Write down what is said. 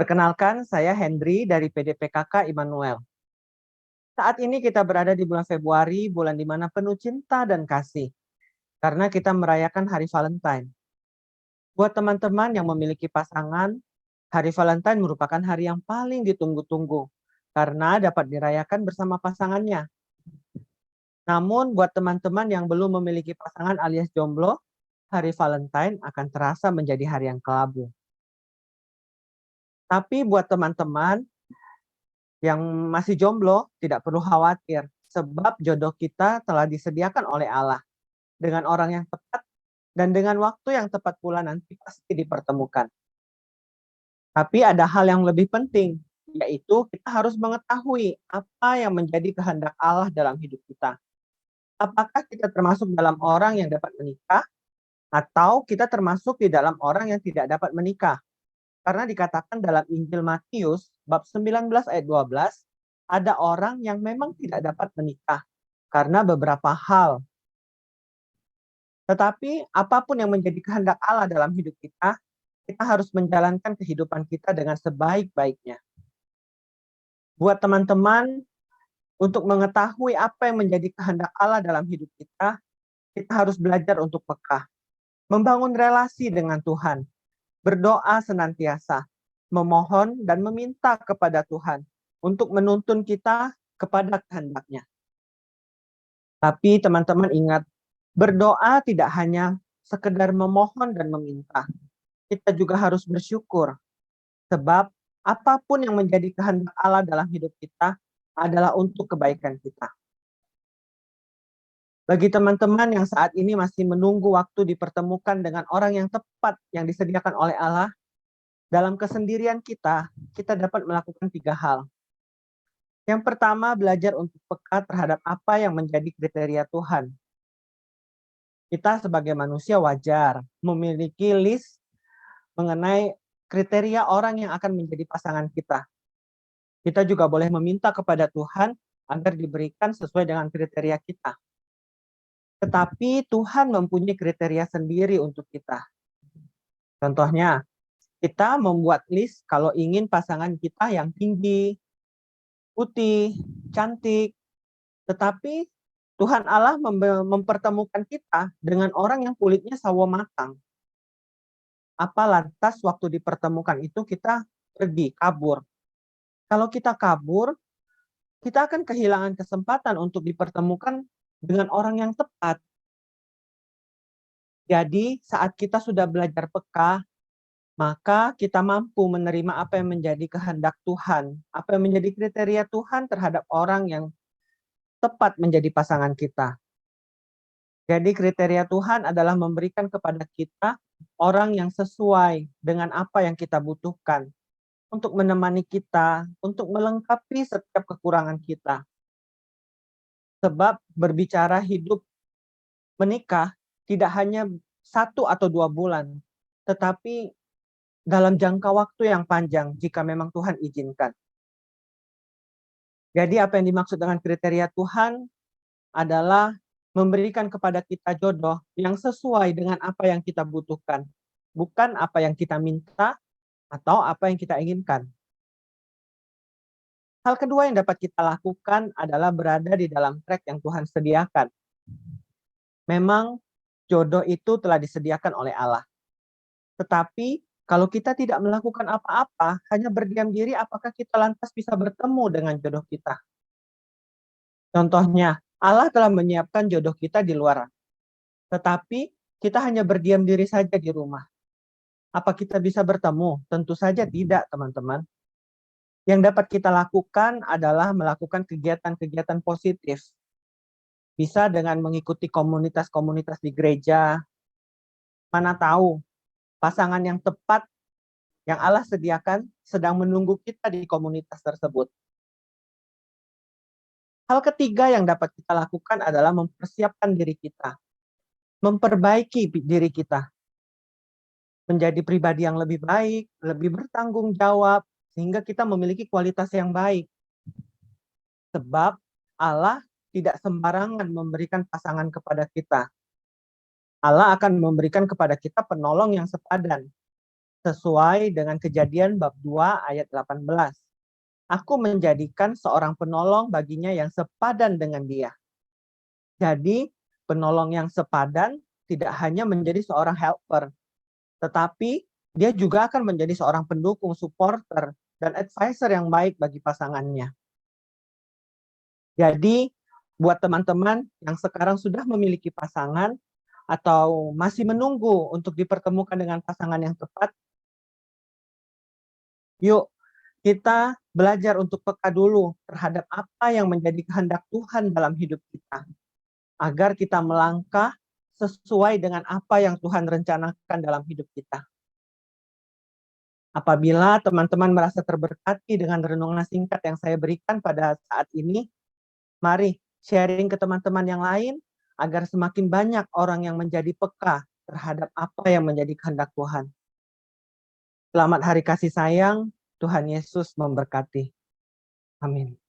Perkenalkan, saya Hendry dari PDPKK Immanuel. Saat ini kita berada di bulan Februari, bulan di mana penuh cinta dan kasih, karena kita merayakan Hari Valentine. Buat teman-teman yang memiliki pasangan, Hari Valentine merupakan hari yang paling ditunggu-tunggu, karena dapat dirayakan bersama pasangannya. Namun, buat teman-teman yang belum memiliki pasangan alias jomblo, Hari Valentine akan terasa menjadi hari yang kelabu. Tapi buat teman-teman yang masih jomblo, tidak perlu khawatir, sebab jodoh kita telah disediakan oleh Allah dengan orang yang tepat dan dengan waktu yang tepat pula nanti pasti dipertemukan. Tapi ada hal yang lebih penting, yaitu kita harus mengetahui apa yang menjadi kehendak Allah dalam hidup kita. Apakah kita termasuk dalam orang yang dapat menikah, atau kita termasuk di dalam orang yang tidak dapat menikah? Karena dikatakan dalam Injil Matius bab 19 ayat 12, ada orang yang memang tidak dapat menikah karena beberapa hal. Tetapi apapun yang menjadi kehendak Allah dalam hidup kita, kita harus menjalankan kehidupan kita dengan sebaik-baiknya. Buat teman-teman, untuk mengetahui apa yang menjadi kehendak Allah dalam hidup kita harus belajar untuk peka, membangun relasi dengan Tuhan, berdoa senantiasa, memohon dan meminta kepada Tuhan untuk menuntun kita kepada kehendak-Nya. Tapi teman-teman ingat, berdoa tidak hanya sekedar memohon dan meminta. Kita juga harus bersyukur, sebab apapun yang menjadi kehendak Allah dalam hidup kita adalah untuk kebaikan kita. Bagi teman-teman yang saat ini masih menunggu waktu dipertemukan dengan orang yang tepat yang disediakan oleh Allah, dalam kesendirian kita dapat melakukan 3 hal. Yang pertama, belajar untuk peka terhadap apa yang menjadi kriteria Tuhan. Kita sebagai manusia wajar memiliki list mengenai kriteria orang yang akan menjadi pasangan kita. Kita juga boleh meminta kepada Tuhan agar diberikan sesuai dengan kriteria kita. Tetapi Tuhan mempunyai kriteria sendiri untuk kita. Contohnya, kita membuat list kalau ingin pasangan kita yang tinggi, putih, cantik. Tetapi Tuhan Allah mempertemukan kita dengan orang yang kulitnya sawo matang. Apa lantas waktu dipertemukan itu kita pergi, kabur? Kalau kita kabur, kita akan kehilangan kesempatan untuk dipertemukan dengan orang yang tepat. Jadi saat kita sudah belajar peka, maka kita mampu menerima apa yang menjadi kehendak Tuhan, apa yang menjadi kriteria Tuhan terhadap orang yang tepat menjadi pasangan kita. Jadi kriteria Tuhan adalah memberikan kepada kita orang yang sesuai dengan apa yang kita butuhkan, untuk menemani kita, untuk melengkapi setiap kekurangan kita. Sebab berbicara hidup menikah tidak hanya 1 atau 2 bulan, tetapi dalam jangka waktu yang panjang jika memang Tuhan izinkan. Jadi apa yang dimaksud dengan kriteria Tuhan adalah memberikan kepada kita jodoh yang sesuai dengan apa yang kita butuhkan, bukan apa yang kita minta atau apa yang kita inginkan. Hal kedua yang dapat kita lakukan adalah berada di dalam track yang Tuhan sediakan. Memang jodoh itu telah disediakan oleh Allah. Tetapi kalau kita tidak melakukan apa-apa, hanya berdiam diri, apakah kita lantas bisa bertemu dengan jodoh kita? Contohnya, Allah telah menyiapkan jodoh kita di luar. Tetapi kita hanya berdiam diri saja di rumah. Apa kita bisa bertemu? Tentu saja tidak, teman-teman. Yang dapat kita lakukan adalah melakukan kegiatan-kegiatan positif. Bisa dengan mengikuti komunitas-komunitas di gereja. Mana tahu, pasangan yang tepat yang Allah sediakan sedang menunggu kita di komunitas tersebut. Hal ketiga yang dapat kita lakukan adalah mempersiapkan diri kita. Memperbaiki diri kita. Menjadi pribadi yang lebih baik, lebih bertanggung jawab, sehingga kita memiliki kualitas yang baik. Sebab Allah tidak sembarangan memberikan pasangan kepada kita. Allah akan memberikan kepada kita penolong yang sepadan. sesuai dengan Kejadian bab 2 ayat 18. Aku menjadikan seorang penolong baginya yang sepadan dengan dia. Jadi, penolong yang sepadan tidak hanya menjadi seorang helper, tetapi dia juga akan menjadi seorang pendukung, supporter, dan advisor yang baik bagi pasangannya. Jadi, buat teman-teman yang sekarang sudah memiliki pasangan atau masih menunggu untuk dipertemukan dengan pasangan yang tepat, yuk kita belajar untuk peka dulu terhadap apa yang menjadi kehendak Tuhan dalam hidup kita, agar kita melangkah sesuai dengan apa yang Tuhan rencanakan dalam hidup kita. Apabila teman-teman merasa terberkati dengan renungan singkat yang saya berikan pada saat ini, mari sharing ke teman-teman yang lain agar semakin banyak orang yang menjadi peka terhadap apa yang menjadi kehendak Tuhan. Selamat Hari Kasih Sayang, Tuhan Yesus memberkati. Amin.